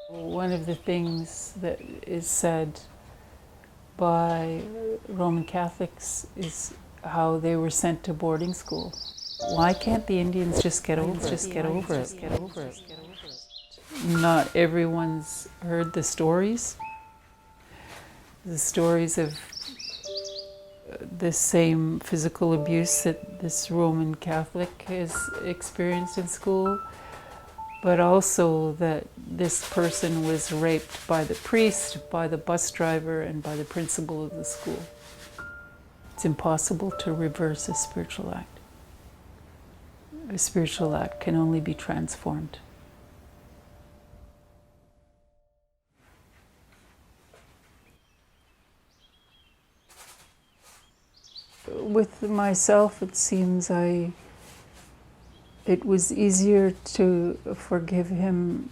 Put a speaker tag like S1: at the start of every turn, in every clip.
S1: One of the things that is said by Roman Catholics is how they were sent to boarding school. Why can't the Indians just get over it? Just get over it. Get over it. Not everyone's heard the stories of the same physical abuse that this Roman Catholic has experienced in school, but also that this person was raped by the priest, by the bus driver, and by the principal of the school. It's impossible to reverse a spiritual act. A spiritual act can only be transformed. With myself, it seems it was easier to forgive him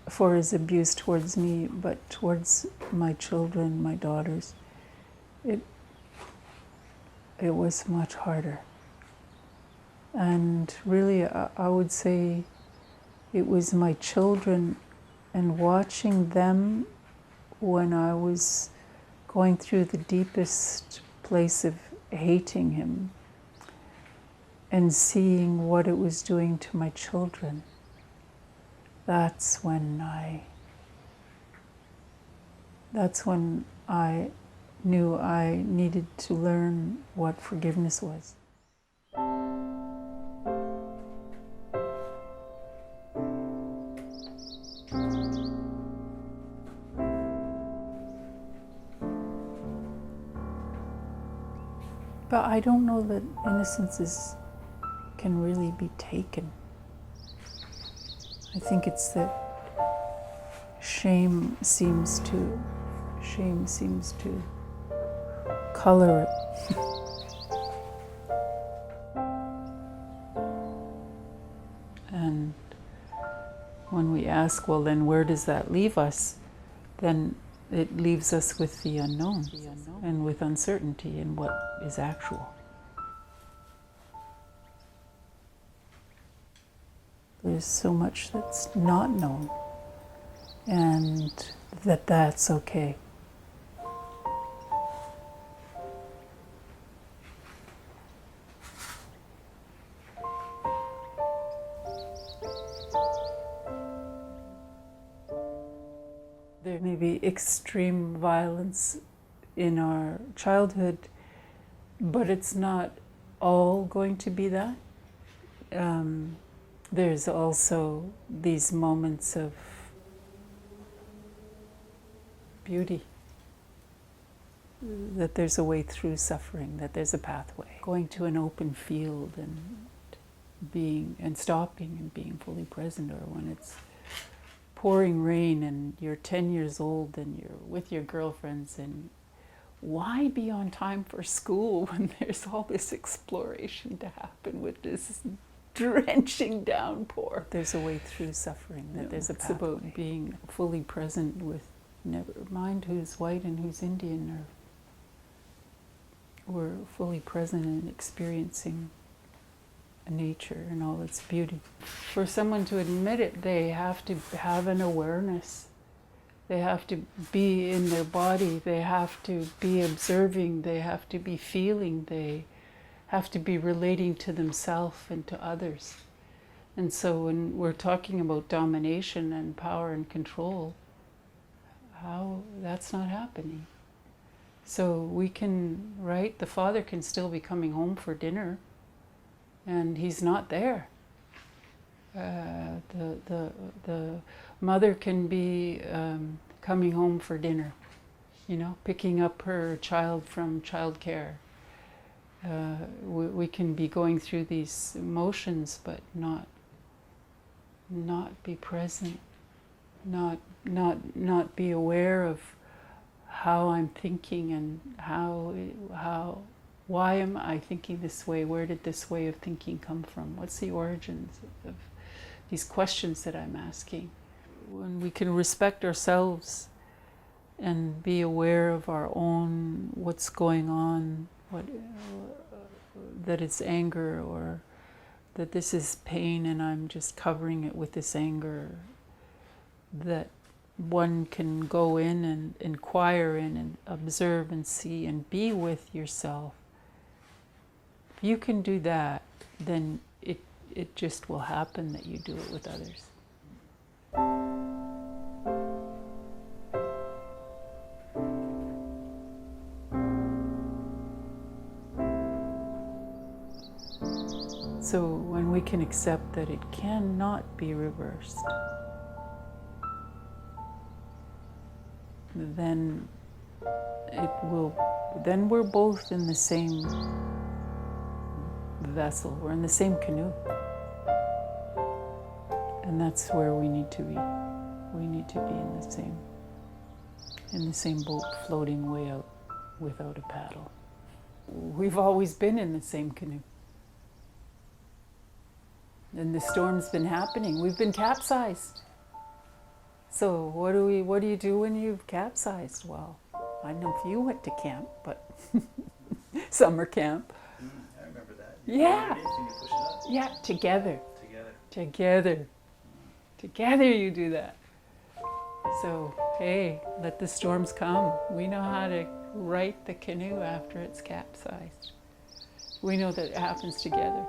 S1: for his abuse towards me, but towards my children, my daughters, it was much harder. And really, I would say it was my children and watching them when I was going through the deepest place of hating him and seeing what it was doing to my children. That's when I knew I needed to learn what forgiveness was. But I don't know that innocence can really be taken. I think it's that shame seems to color it. And when we ask, well, then where does that leave us? Then it leaves us with the unknown and with uncertainty in what is actual. There's so much that's not known, and that's okay. There may be extreme violence in our childhood, but it's not all going to be that. There's also these moments of beauty, that there's a way through suffering, that there's a pathway. Going to an open field and stopping and being fully present, or when it's pouring rain and you're 10 years old and you're with your girlfriends, and why be on time for school when there's all this exploration to happen with this drenching downpour? There's a way through suffering, that there's a pathway. It's about being fully present with, never mind who's white and who's Indian, or we're fully present and experiencing nature and all its beauty. For someone to admit it, they have to have an awareness. They have to be in their body. They have to be observing. They have to be feeling. They have to be relating to themselves and to others. And so when we're talking about domination and power and control, how that's not happening. So we can, right, the father can still be coming home for dinner, and he's not there. The mother can be coming home for dinner, picking up her child from childcare. We can be going through these emotions, but not be present, not be aware of how I'm thinking and why am I thinking this way? Where did this way of thinking come from? What's the origins of these questions that I'm asking? When we can respect ourselves and be aware of our own, what's going on, that it's anger, or that this is pain and I'm just covering it with this anger, that one can go in and inquire in and observe and see and be with yourself. If you can do that, then it just will happen that you do it with others. So when we can accept that it cannot be reversed, then we're both in the same vessel, we're in the same canoe. And that's where we need to be. We need to be in the same boat, floating way out without a paddle. We've always been in the same canoe. And the storm's been happening. We've been capsized. So what do you do when you've capsized? Well, I don't know if you went to camp, but summer camp.
S2: I remember that.
S1: Yeah.
S2: You push it up.
S1: Yeah, together. Together you do that. So, hey, let the storms come. We know how to right the canoe after it's capsized. We know that it happens together.